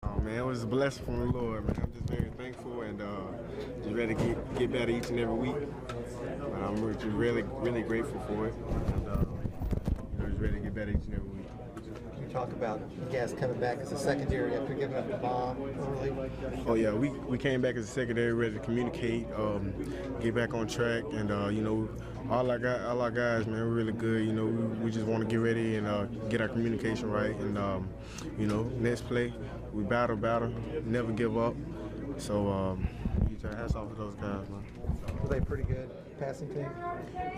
Oh man, it was a blessing from the Lord, man. I'm just very thankful and just ready to get better each and every week. But I'm really grateful for it, and just ready to get better each and every week. You talk about you guys coming back as a secondary after giving up the bomb early. Oh yeah, we came back as a secondary, ready to communicate, get back on track, and all our guys, man, we're really good. We just want to get ready and get our communication right, and next play, we battle, never give up. So you turn hats off to those guys, man. Were they pretty good passing team?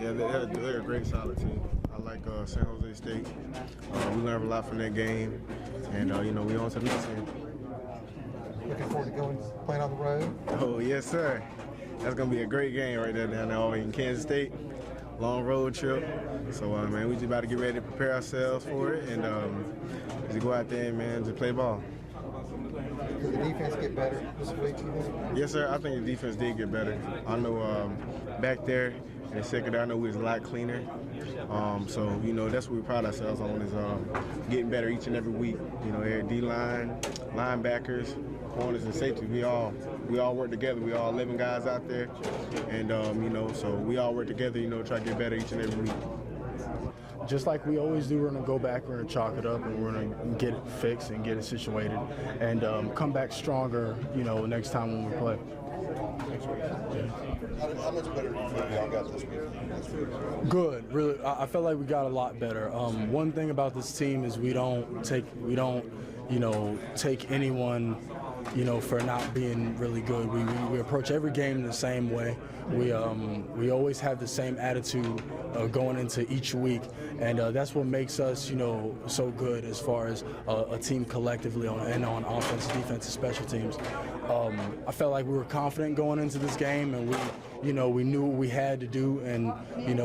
Yeah, they're a great, solid team. I like San Jose State. We learned a lot from that game, and we on to the next game. Looking forward to playing on the road. Oh yes, sir. That's gonna be a great game right there down there in Kansas State. Long road trip. So man, we just about to get ready to prepare ourselves for it, and just go out there and man, just play ball. Did the defense get better this week? Yes, sir. I think the defense did get better. I know back there in the secondary, I know we was a lot cleaner. So that's what we pride ourselves on is getting better each and every week. Every D-line, linebackers, corners, and safety. We all work together. We all 11 guys out there, and so we all work together. Try to get better each and every week. Just like we always do, we're going to go back, we're going to chalk it up, and we're going to get it fixed and get it situated, and come back stronger, next time when we play. How much better do you feel y'all got this week? Good, really. I felt like we got a lot better. One thing about this team is we don't take anyone, for not being really good. We approach every game the same way. We always have the same attitude going into each week, and that's what makes us, so good as far as a team collectively on offense, defense, and special teams. I felt like we were confident going into this game, and we knew what we had to do, and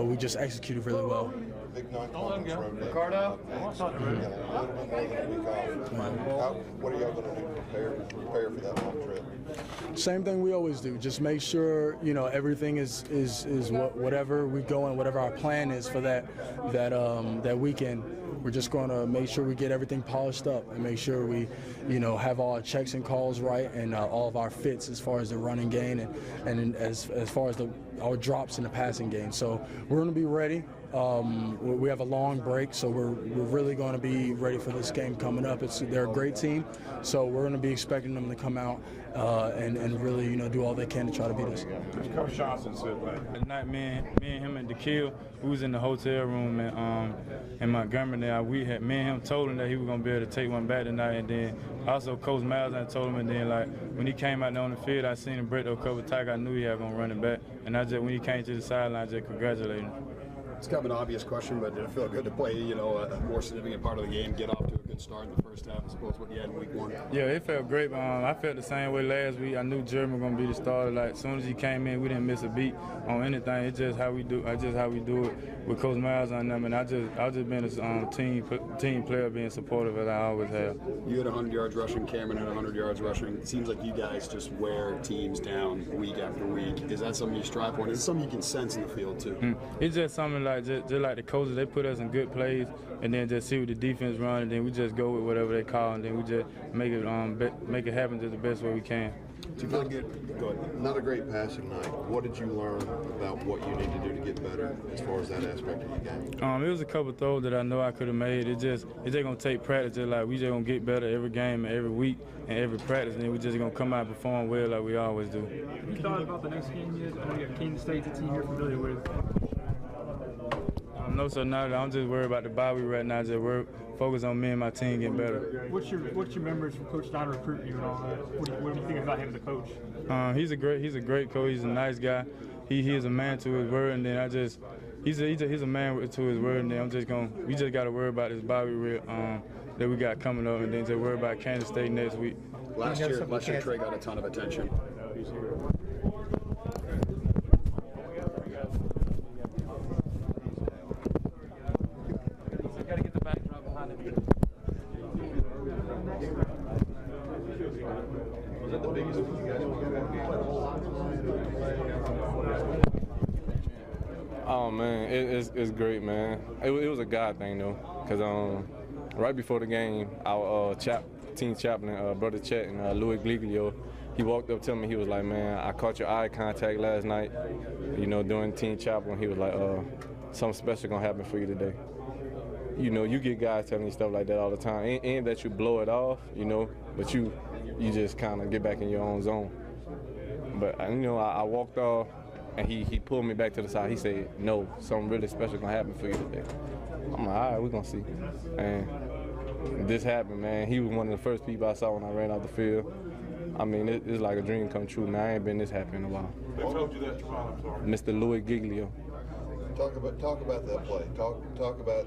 we just executed really well. Big non-conference road game. Ricardo, got a little bit more than a week off. What are y'all going to do to prepare for that long trip? Same thing we always do. Just make sure everything is whatever we go and whatever our plan is for that weekend. We're just going to make sure we get everything polished up and make sure we, have all our checks and calls right and all of our fits as far as the running game and as far as our drops in the passing game. So we're going to be ready. We have a long break, so we're really going to be ready for this game coming up. They're a great team, so we're going to be expecting them to come out and really do all they can to try to beat us. Coach Johnson said that night, me and him and DeKill, we was in the hotel room in Montgomery. Now me and him told him that he was going to be able to take one back tonight, and then also Coach Miles and told him, and then when he came out there on the field, I seen him break the cover tackle. I knew he had going to run it back, and when he came to the sideline, I just congratulated him. It's kind of an obvious question, but did it feel good to play, a more significant part of the game, get off to a good start in the first half as opposed to what you had in week one? Yeah, it felt great. I felt the same way last week. I knew Jeremy was going to be the starter. As soon as he came in, we didn't miss a beat on anything. It's just how we do. it with Coach Miles on them, and I just been a team player, being supportive as I always have. You had 100 yards rushing. Cameron had 100 yards rushing. It seems like you guys just wear teams down week after week. Is that something you strive for? Is it something you can sense in the field too? It's just something just like the coaches, they put us in good plays, and then just see what the defense run, and then we just go with whatever they call, and then we just make it happen just the best way we can. Go ahead. Not a great passing night. What did you learn about what you need to do to get better as far as that aspect of your game? It was a couple throws that I know I could have made. It's just gonna take practice. We just gonna get better every game and every week and every practice, and then we just gonna come out and perform well like we always do. Have you thought about the next game yet? I know you got Kansas State, the team you're familiar with. No, sir, not at all. I'm just worried about the bye week right now. Focus on me and my team getting better. What's your memories from Coach Steiner recruiting you and all that? What do you think about him as a coach? He's a great coach. He's a nice guy. He is a man to his word, and then he's a man to his word, and then we just got to worry about this bye week that we got coming up, and then just worry about Kansas State next week. Last year Trey got a ton of attention. Was that the biggest you guys Oh man, it's great, man. It was a God thing though, cause right before the game, our chap team chaplain, Brother Chet and Louis Giglio. He walked up to me. He was like, "Man, I caught your eye contact last night. You know, during team chaplain." He was like, "Something special gonna happen for you today." You know, you get guys telling you stuff like that all the time. Ain't that you blow it off, you know, but you just kind of get back in your own zone. But you know, I walked off, and he pulled me back to the side. He said, "No, something really special gonna happen for you today." I'm like, "All right, we're gonna see." And this happened, man. He was one of the first people I saw when I ran out the field. I mean, it's like a dream come true, man. I ain't been this happy in a while. Who told you that, Javon? I'm sorry. Mr. Louis Giglio. Talk about that play. Talk about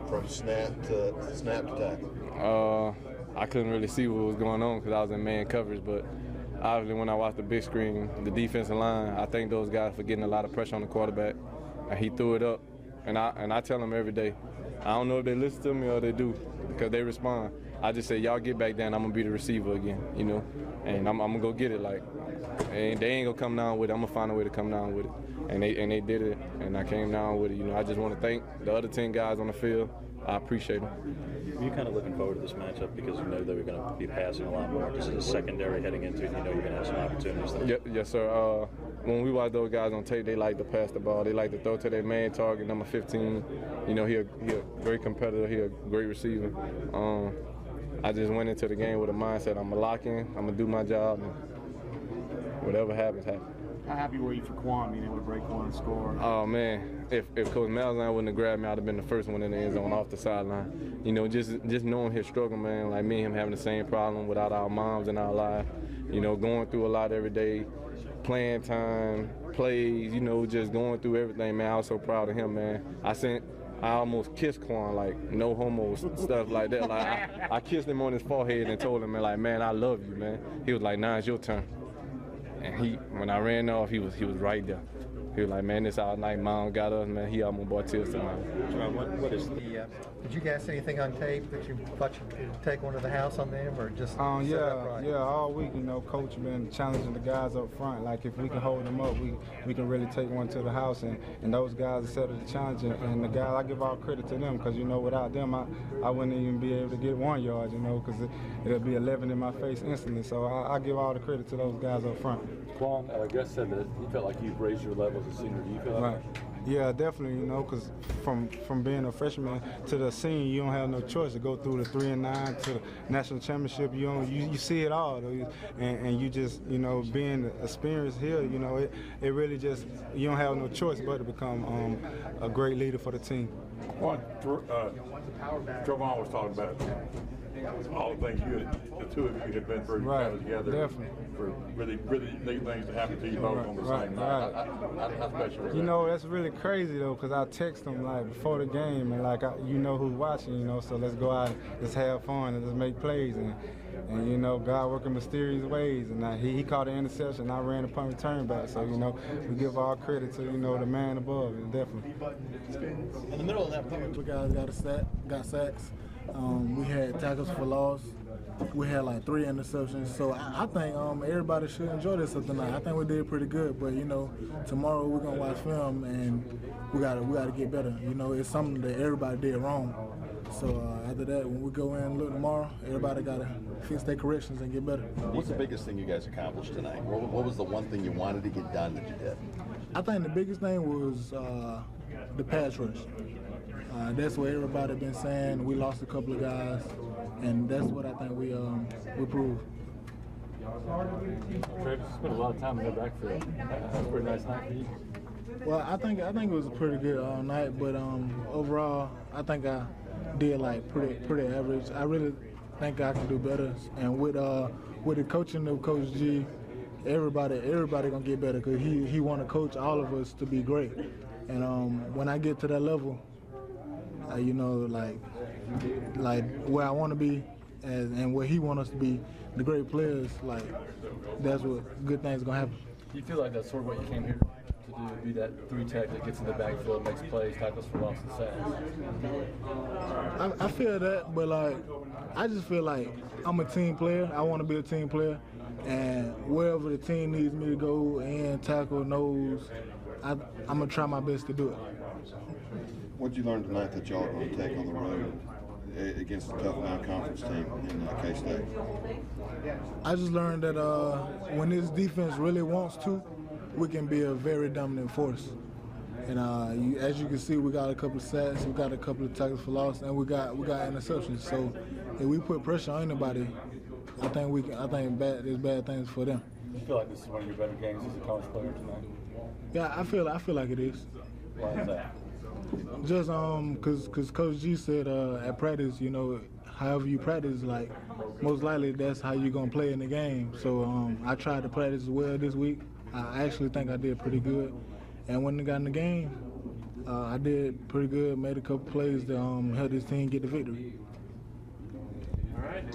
from snap to tackle. I couldn't really see what was going on because I was in man coverage, but obviously when I watched the big screen, the defensive line, I think those guys were getting a lot of pressure on the quarterback, and he threw it up. And I tell them every day, I don't know if they listen to me or they do, because they respond. I just say, y'all get back down, I'm gonna be the receiver again, you know, and I'm gonna go get it. Like, and they ain't gonna come down with it. I'm gonna find a way to come down with it, and they did it, and I came down with it. You know, I just want to thank the other 10 guys on the field. I appreciate them. Are you kind of looking forward to this matchup because you know that we're going to be passing a lot more? This is a secondary heading into it. You know you're going to have some opportunities there. Yes, sir. When we watch those guys on tape, they like to pass the ball. They like to throw to their main target, number 15. You know, he a great competitor. He a great receiver. I just went into the game with a mindset. I'm going to lock in. I'm going to do my job. And whatever happens, happens. How happy were you for Quan being able to break one and score? Oh, man. If Coach Malzahn wouldn't have grabbed me, I'd have been the first one in the end zone off the sideline. You know, just knowing his struggle, man, like me and him having the same problem without our moms in our life, you know, going through a lot every day, playing time, plays, you know, just going through everything, man. I was so proud of him, man. I almost kissed Quan, like, no homo stuff like that. Like, I kissed him on his forehead and told him, man, I love you, man. He was like, "Nah, it's your turn." And when I ran off, he was right there. He was like, "Man, this our night. Mom got us, man." He almost bought tears to mine. What is the? Did you guys see anything on tape that you thought you could take one to the house on them, or just? Yeah. All week, you know, Coach been challenging the guys up front. Like, if we can hold them up, we can really take one to the house. And those guys accepted the challenge. And the guys, I give all credit to them because, you know, without them, I wouldn't even be able to get 1 yard, you know, because it'll be 11 in my face instantly. So I give all the credit to those guys up front. Quan, Gus said that he felt like you've raised your level as a senior. Do you feel that? Right. Yeah, definitely, you know, because from being a freshman to the senior, you don't have no choice to go through the 3 and 9 to the national championship. You see it all, though, and you just, you know, being experienced here, you know, it really just, you don't have no choice but to become a great leader for the team. Javon was talking about all the things the two of you had been through together. Definitely. For really neat things to happen to you both on the same night. How special was that? You know, that's really crazy, though, because I text them, like, before the game, and, like, you know who's watching, you know, so let's go out and let's have fun and let's make plays. And you know, God working mysterious ways. And he caught an interception. I ran a punt return back. So, you know, we give all credit to, you know, the man above. Definitely. In the middle of that punt, we guys got sacks. We had tackles for loss. We had like 3 interceptions. So I think everybody should enjoy this tonight. I think we did pretty good. But, you know, tomorrow we're going to watch film and we gotta get better. You know, it's something that everybody did wrong. So after that, when we go in and look tomorrow, everybody got to fix their corrections and get better. What's the biggest thing you guys accomplished tonight? What was the one thing you wanted to get done that you did? I think the biggest thing was the pass rush. That's what everybody been saying. We lost a couple of guys, and that's what I think we proved. Travis spent a lot of time in the backfield. That was a pretty nice night for you. Well, I think it was a pretty good night, but overall, I think I did like pretty average. I really think I can do better, and with the coaching of Coach G, everybody gonna get better because he want to coach all of us to be great. And when I get to that level, you know, like where I want to be and where he want us to be, the great players, like that's what good things gonna happen. Do you feel like that's sort of what you came here to do, be that 3-tech that gets in the backfield, makes plays, tackles for loss and sacks? I feel that, but like I just feel like I'm a team player. I want to be a team player, and wherever the team needs me to go and tackle, nose, I'm gonna try my best to do it. What did you learn tonight that y'all are going to take on the road against a tough non-conference team in K-State? I just learned that when this defense really wants to, we can be a very dominant force. And as you can see, we got a couple of sacks, we got a couple of tackles for loss, and we got interceptions. So if we put pressure on anybody, I think there's bad things for them. You feel like this is one of your better games as a college player tonight? Yeah, I feel like it is. Why is that? Just cause Coach G said at practice, you know, however you practice, like most likely that's how you're gonna play in the game. So I tried to practice well this week. I actually think I did pretty good. And when I got in the game, I did pretty good, made a couple plays to help this team get the victory. All right.